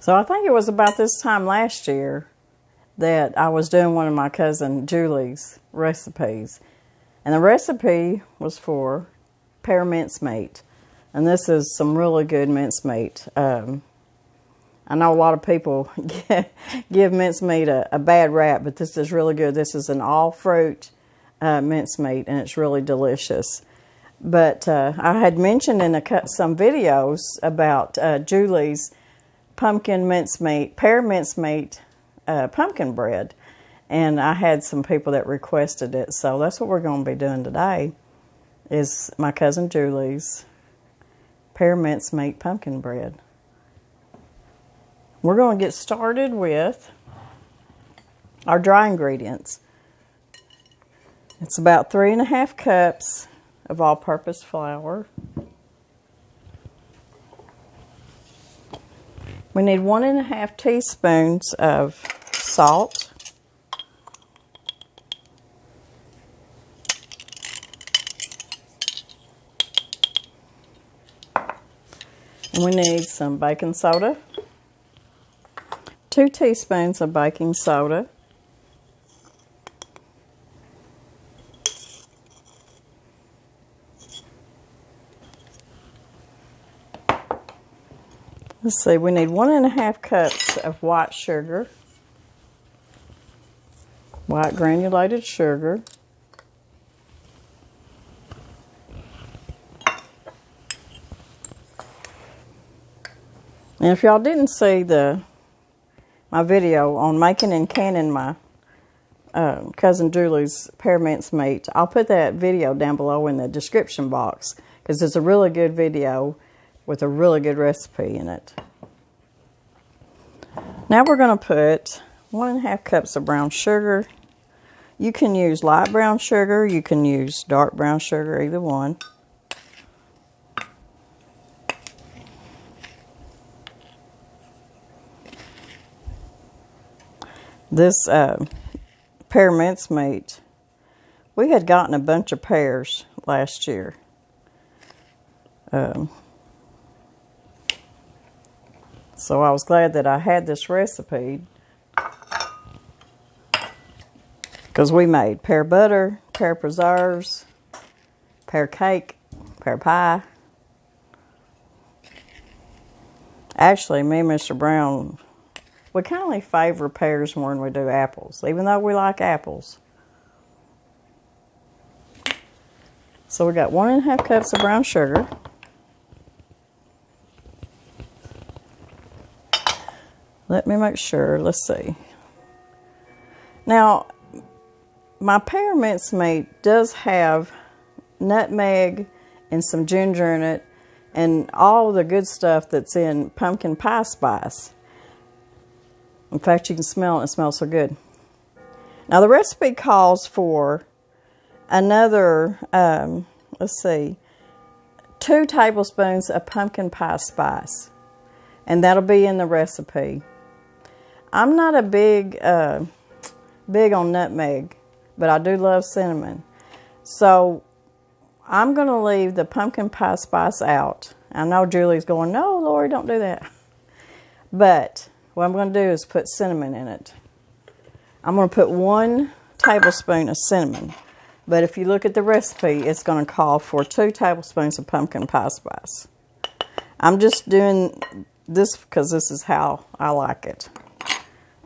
So I think it was about this time last year that I was doing one of my cousin Julie's recipes. And the recipe was for pear mincemeat. And this is some really good mincemeat. I know a lot of people give mincemeat a bad rap, but this is really good. This is an all-fruit mincemeat, and it's really delicious. But I had mentioned in some videos about Julie's pumpkin mincemeat, pear mincemeat pumpkin bread. And I had some people that requested it. So that's what we're going to be doing today, is my cousin Julie's pear mincemeat pumpkin bread. We're going to get started with our dry ingredients. It's about 3½ cups of all-purpose flour. We need 1½ teaspoons of salt. And we need some baking soda. 2 teaspoons of baking soda. Let's see, we need 1½ cups of white sugar, white granulated sugar. And if y'all didn't see my video on making and canning my cousin Julie's pear mincemeat, I'll put that video down below in the description box, because it's a really good video with a really good recipe in it. Now we're going to put 1½ cups of brown sugar. You can use light brown sugar, you can use dark brown sugar, either one. This pear mincemeat, we had gotten a bunch of pears last year. So I was glad that I had this recipe, because we made pear butter, pear preserves, pear cake, pear pie. Actually, me and Mr. Brown, we kind of favor pears more than we do apples, even though we like apples. So we got 1½ cups of brown sugar. Let me make sure. Let's see. Now, my pear mincemeat does have nutmeg and some ginger in it, and all the good stuff that's in pumpkin pie spice. In fact, you can smell it. It smells so good. Now, the recipe calls for another, let's see, 2 tablespoons of pumpkin pie spice. And that'll be in the recipe. I'm not a big on nutmeg, but I do love cinnamon. So I'm going to leave the pumpkin pie spice out. I know Julie's going, no, Lori, don't do that. But what I'm going to do is put cinnamon in it. I'm going to put 1 tablespoon of cinnamon. But if you look at the recipe, it's going to call for 2 tablespoons of pumpkin pie spice. I'm just doing this because this is how I like it.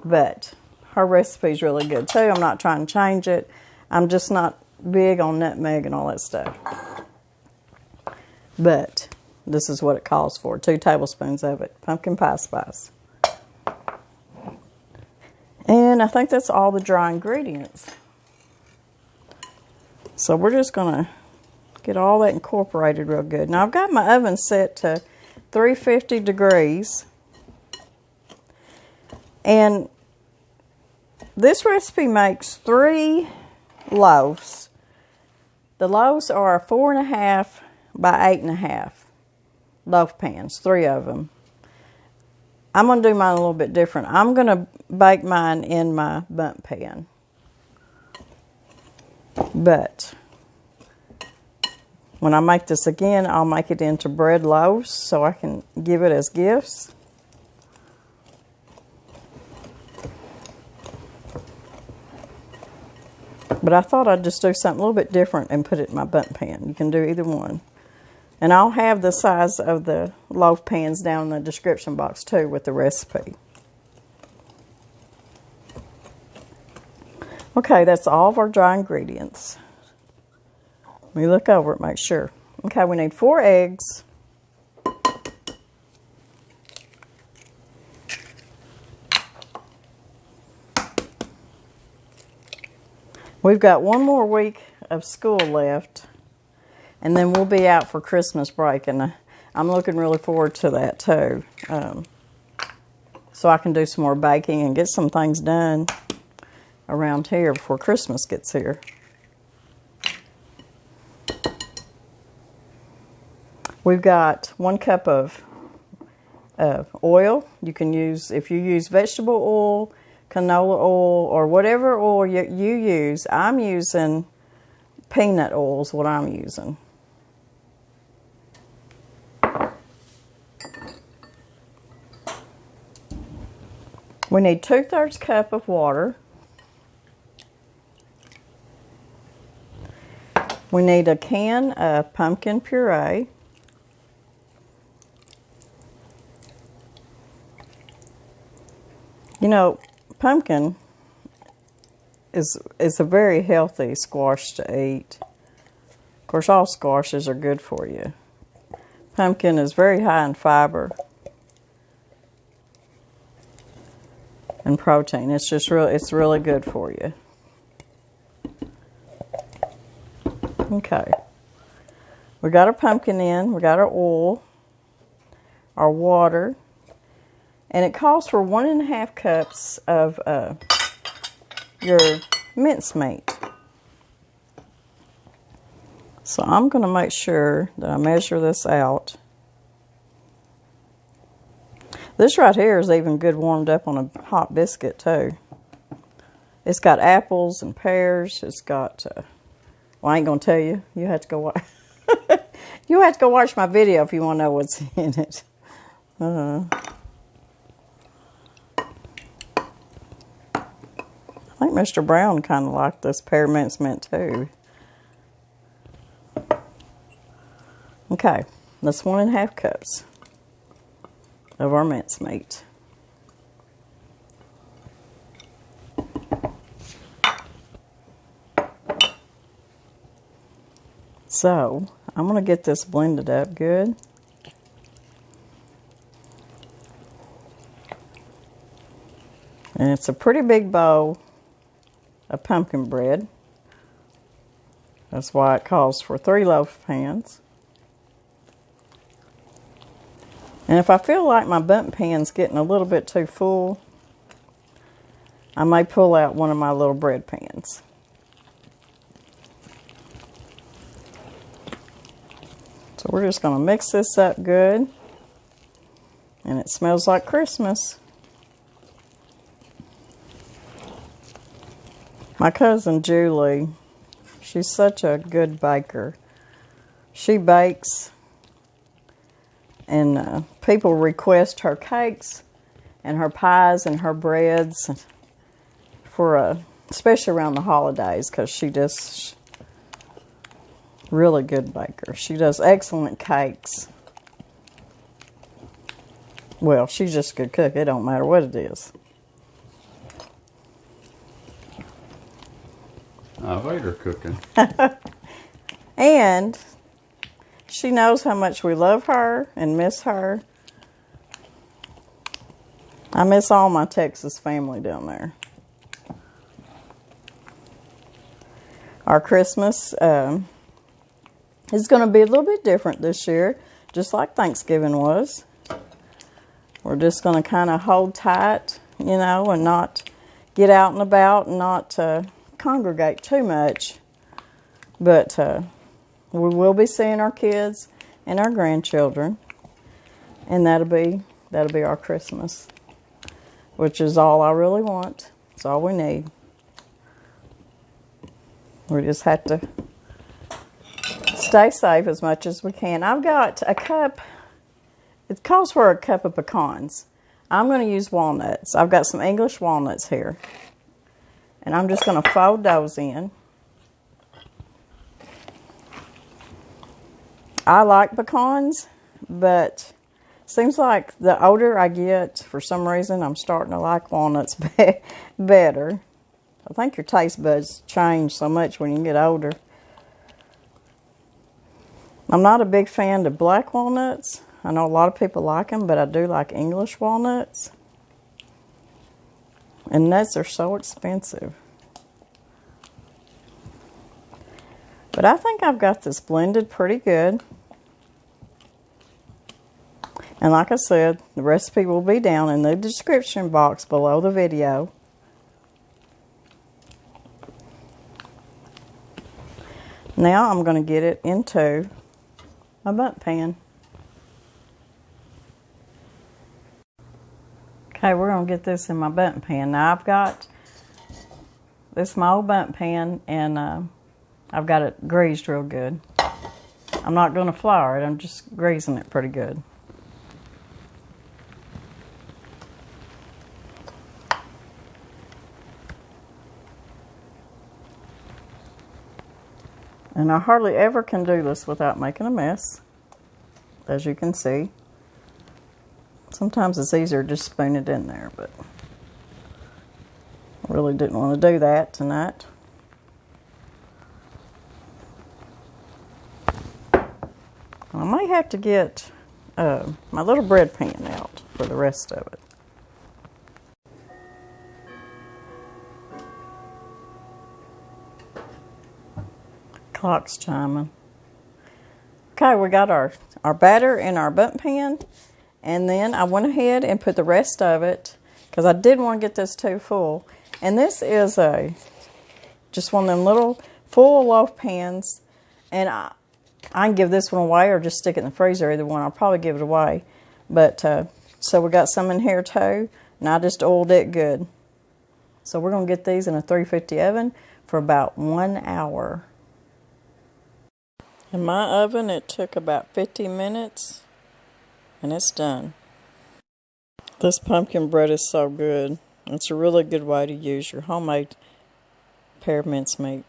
But her recipe is really good too. I'm not trying to change it. I'm just not big on nutmeg and all that stuff. But this is what it calls for. 2 tablespoons of it. Pumpkin pie spice. And I think that's all the dry ingredients. So we're just going to get all that incorporated real good. Now I've got my oven set to 350 degrees. And this recipe makes 3 loaves. The loaves are 4½ by 8½ loaf pans, 3 of them. I'm going to do mine a little bit different. I'm going to bake mine in my bundt pan. But when I make this again, I'll make it into bread loaves so I can give it as gifts. But I thought I'd just do something a little bit different and put it in my bundt pan. You can do either one. And I'll have the size of the loaf pans down in the description box too with the recipe. Okay, that's all of our dry ingredients. Let me look over it, make sure. Okay, we need 4 eggs. We've got 1 more week of school left, and then we'll be out for Christmas break, and I'm looking really forward to that too. So I can do some more baking and get some things done around here before Christmas gets here. We've got 1 cup of oil. You can use, if you use vegetable oil, canola oil, or whatever oil you use. I'm using peanut oil is what I'm using. We need 2/3 cup of water. We need a can of pumpkin puree. You know, pumpkin is a very healthy squash to eat. Of course, all squashes are good for you. Pumpkin is very high in fiber and protein. It's just it's really good for you. Okay. We got our pumpkin in, we got our oil, our water, and it calls for 1.5 cups of your mincemeat. So I'm going to make sure that I measure this out. This right here is even good warmed up on a hot biscuit too. It's got apples and pears. It's got, well, I ain't going to tell you. You have to go watch. You have to go watch my video if you want to know what's in it. I think Mr. Brown kind of liked this pear mincemeat too. Okay, that's 1.5 cups of our mincemeat. So, I'm going to get this blended up good. And it's a pretty big bowl of pumpkin bread. That's why it calls for 3 loaf pans. And if I feel like my bundt pan's getting a little bit too full, I may pull out one of my little bread pans. So we're just going to mix this up good. And it smells like Christmas. My cousin Julie, she's such a good baker. She bakes, and people request her cakes and her pies and her breads for especially around the holidays, because she just really good baker. She does excellent cakes. Well, she's just a good cook. It don't matter what it is. I hate her cooking. And she knows how much we love her and miss her. I miss all my Texas family down there. Our Christmas is going to be a little bit different this year, just like Thanksgiving was. We're just going to kind of hold tight, you know, and not get out and about and not congregate too much. But we will be seeing our kids and our grandchildren, and that'll be our Christmas, which is all I really want. It's all we need. We just have to stay safe as much as we can. I've got a cup. It calls for a cup of pecans. I'm going to use walnuts. I've got some English walnuts here. And I'm just going to fold those in. I like pecans, but seems like the older I get, for some reason, I'm starting to like walnuts better. I think your taste buds change so much when you get older. I'm not a big fan of black walnuts. I know a lot of people like them, but I do like English walnuts. And nuts are so expensive. But I think I've got this blended pretty good. And like I said, the recipe will be down in the description box below the video. Now I'm going to get it into my bundt pan. Okay, we're going to get this in my bundt pan. Now I've got this my old bundt pan, and I've got it greased real good. I'm not going to flour it, I'm just greasing it pretty good. And I hardly ever can do this without making a mess, as you can see. Sometimes it's easier to just spoon it in there, but I really didn't want to do that tonight. I may have to get my little bread pan out for the rest of it. Clock's chiming. Okay, we got our batter in our bundt pan, and then I went ahead and put the rest of it, because I didn't want to get this too full. And this is just one of them little full loaf pans, and I can give this one away or just stick it in the freezer, either one. I'll probably give it away. But so we got some in here too, and I just oiled it good. So we're going to get these in a 350 oven for about 1 hour. In my oven, it took about 50 minutes, and it's done. This pumpkin bread is so good. It's a really good way to use your homemade pear mincemeat.